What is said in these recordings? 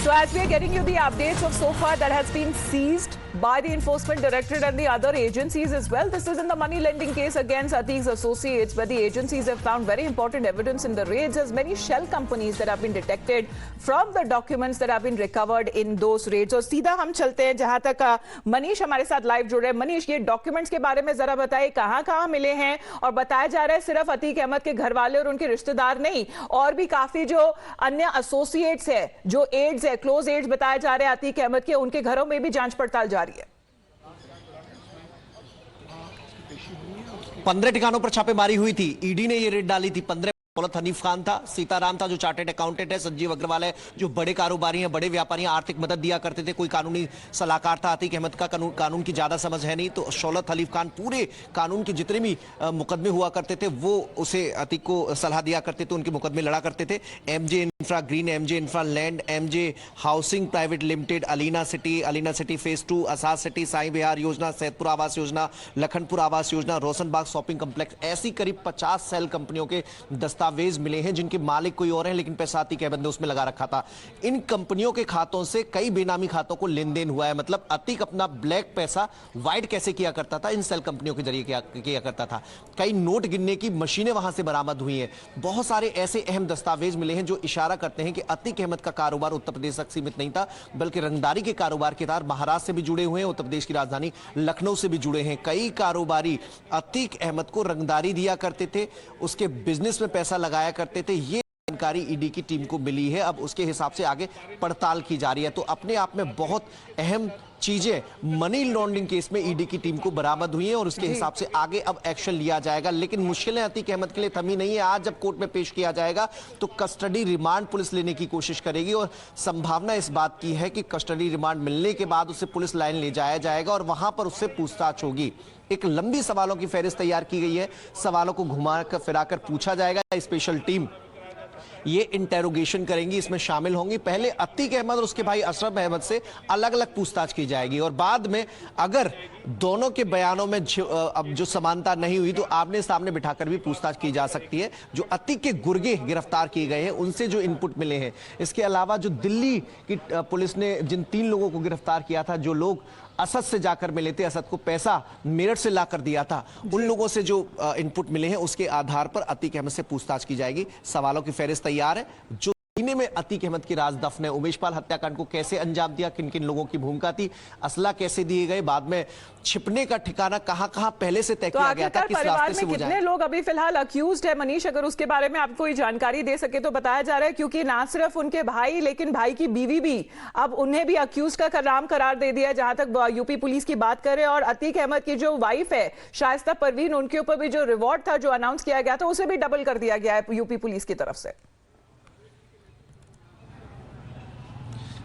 So as we are getting you the updates of so far that has been seized by the Enforcement Directorate and the other agencies as well. This is in the money lending case against Atiq's associates, where the agencies have found very important evidence in the raids as many shell companies that have been detected from the documents that have been recovered in those raids. और सीधा हम चलते हैं जहां तक मनीष हमारे साथ live जुड़े हैं। मनीष, ये डॉक्यूमेंट्स के बारे में जरा बताइए, कहां-कहां मिले हैं? और बताया जा रहा है सिर्फ अतीक अहमद के घर वाले और उनके रिश्तेदार नहीं, और भी काफी जो अन्य एसोसिएट्स है, जो एड्स है, क्लोज एड्स बताए जा रहे हैं अतीक अहमद के, उनके घरों में भी जांच पड़ताल जारी है। 15 ठिकानों पर छापेमारी हुई थी। ईडी ने ये रेड डाली थी। 15 दौलत हनीफ खान था, सीताराम था जो चार्टेड अकाउंटेंट है, संजीव अग्रवाल है जो बड़े कारोबारी हैं, बड़े व्यापारी हैं, आर्थिक मदद दिया करते थे, कोई कानूनी सलाहकार था। अतीक अहमद का कानून की ज्यादा समझ है नहीं, तो शौलत हनीफ खान पूरे कानून के जितने भी मुकदमे हुआ करते थे वो उसे अतीक को सलाह दिया करते थे, उनके मुकदमे लड़ा करते थे। MJ infra green, MJ infra land, MJ housing private limited, Alina city phase 2, असाद सिटी, साई बिहार योजना, सैदपुर आवास योजना, लखनपुर आवास योजना, रोशनबाग शॉपिंग कॉम्प्लेक्स, ऐसी करीब 50 सेल कंपनियों के दस्तावेज मिले हैं जिनके मालिक कोई और हैं, लेकिन पैसा अतीक अहमद ने उसमें लगा रखा था। इन कंपनियों के खातों से कई बेनामी खातों को लेन देन हुआ है। मतलब अतीक अपना ब्लैक पैसा व्हाइट कैसे किया करता था, इन सेल कंपनियों के जरिए किया करता था। कई नोट गिनने की मशीनें वहां से बरामद हुई हैं। बहुत सारे ऐसे अहम दस्तावेज मिले हैं जो इशारा करते हैं कि अतीक अहमद का कारोबार उत्तर प्रदेश तक सीमित नहीं था, बल्कि रंगदारी के कारोबार के तार महाराष्ट्र से भी जुड़े हुए हैं, उत्तर प्रदेश की राजधानी लखनऊ से भी जुड़े हैं। कई कारोबारी अतीक अहमद को रंगदारी दिया करते थे, उसके बिजनेस में पैसा लगाया करते थे। ये जानकारी ईडी की टीम को मिली है, अब उसके हिसाब से आगे पड़ताल की जा रही है। तो अपने आप में बहुत अहम चीजें मनी लॉन्ड्रिंग केस में ईडी की टीम को बरामद हुई हैं और उसके हिसाब से आगे अब एक्शन लिया जाएगा। लेकिन मुश्किलें अतीक अहमद के लिए थमी नहीं है। आज जब कोर्ट में पेश किया जाएगा तो कस्टडी रिमांड पुलिस लेने की कोशिश करेगी और संभावना इस बात की है कि कस्टडी रिमांड मिलने के बाद उसे पुलिस लाइन ले जाया जाएगा और वहां पर उससे पूछताछ होगी। एक लंबी सवालों की फहरिस्त तैयार की गई है, सवालों को घुमा कर फिराकर पूछा जाएगा। स्पेशल टीम ये इंटेरोगेशन करेंगी, इसमें शामिल होंगी। पहले अतीक अहमद और उसके भाई अशरफ अहमद से अलग अलग पूछताछ की जाएगी और बाद में अगर दोनों के बयानों में अब जो समानता नहीं हुई तो आमने सामने बिठाकर भी पूछताछ की जा सकती है। जो अतीक के गुर्गे गिरफ्तार किए गए हैं उनसे जो इनपुट मिले हैं, इसके अलावा जो दिल्ली की पुलिस ने जिन 3 लोगों को गिरफ्तार किया था, जो लोग असद से जाकर मिले थे, असद को पैसा मेरठ से लाकर दिया था, उन लोगों से जो इनपुट मिले हैं उसके आधार पर अतीक अहमद से पूछताछ की जाएगी। सवालों की फहरिस्त तैयार है। जो सीने में अतीक अहमद की राज दफन है, उमेश पाल हत्याकांड को कैसे अंजाम दिया, किन किन लोगों की भूमिका थी, असला कैसे दिए गए, बाद में छिपने का ठिकाना कहां पहले से तय किया गया था, किस रास्ते से वो जाए। कितने लोग अभी फिलहाल अक्यूज्ड है मनीष, अगर उसके बारे में आपको कोई जानकारी दे सके तो बताया जा रहा है, क्योंकि ना सिर्फ उनके भाई लेकिन भाई की बीवी भी अब उन्हें भी अक्यूज का नाम करार दे दिया, जहां तक यूपी पुलिस की बात करें। और अतीक अहमद की जो वाइफ है शाइस्ता परवीन, उनके ऊपर भी जो रिवॉर्ड था जो अनाउंस किया गया था उसे भी डबल कर दिया गया है यूपी पुलिस की तरफ से।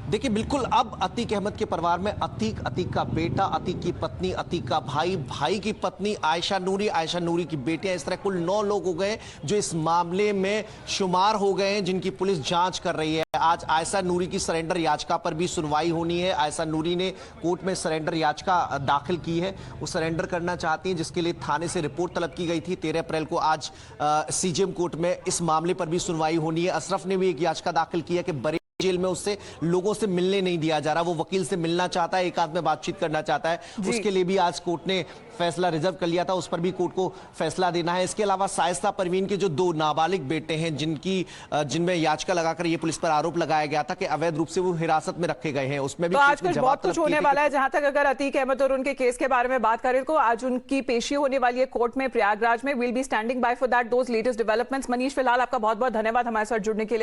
देखिए, बिल्कुल अब अतीक अहमद के परिवार में अतीक का बेटा, अतीक की पत्नी, अतीक का भाई की पत्नी आयशा नूरी की बेटियां, इस तरह कुल 9 लोग हो गए जो इस मामले में शुमार हो गए हैं, जिनकी पुलिस जांच कर रही है। आज आयशा नूरी की सरेंडर याचिका पर भी सुनवाई होनी है। आयशा नूरी ने कोर्ट में सरेंडर याचिका दाखिल की है, वो सरेंडर करना चाहती हैं, जिसके लिए थाने से रिपोर्ट तलब की गई थी। 13 अप्रैल को आज सीजेएम कोर्ट में इस मामले पर भी सुनवाई होनी है। अशरफ ने भी एक याचिका दाखिल की है कि बड़े जेल में उससे लोगों से मिलने नहीं दिया जा रहा, वो वकील से मिलना चाहता है, एकांत में बातचीत करना चाहता है। उसके लिए भी आज कोर्ट ने फैसला रिजर्व कर लिया था, उस पर भी कोर्ट को फैसला देना है। इसके अलावा शाइस्ता परवीन के जो 2 नाबालिग बेटे हैं जिनमें याचिका लगाकर ये पुलिस पर आरोप लगाया गया था कि अवैध रूप से वो हिरासत में रखे गए हैं, उसमें भी आज कुछ बहुत कुछ होने वाला है। जहां तक अगर अतीक अहमद और उनके केस के बारे में बात करें तो आज उनकी पेशी होने वाली है कोर्ट में प्रयागराज में। Will be standing bye for that those latest developments. Manish, फिलहाल आपका बहुत बहुत धन्यवाद हमारे साथ जुड़ने के लिए।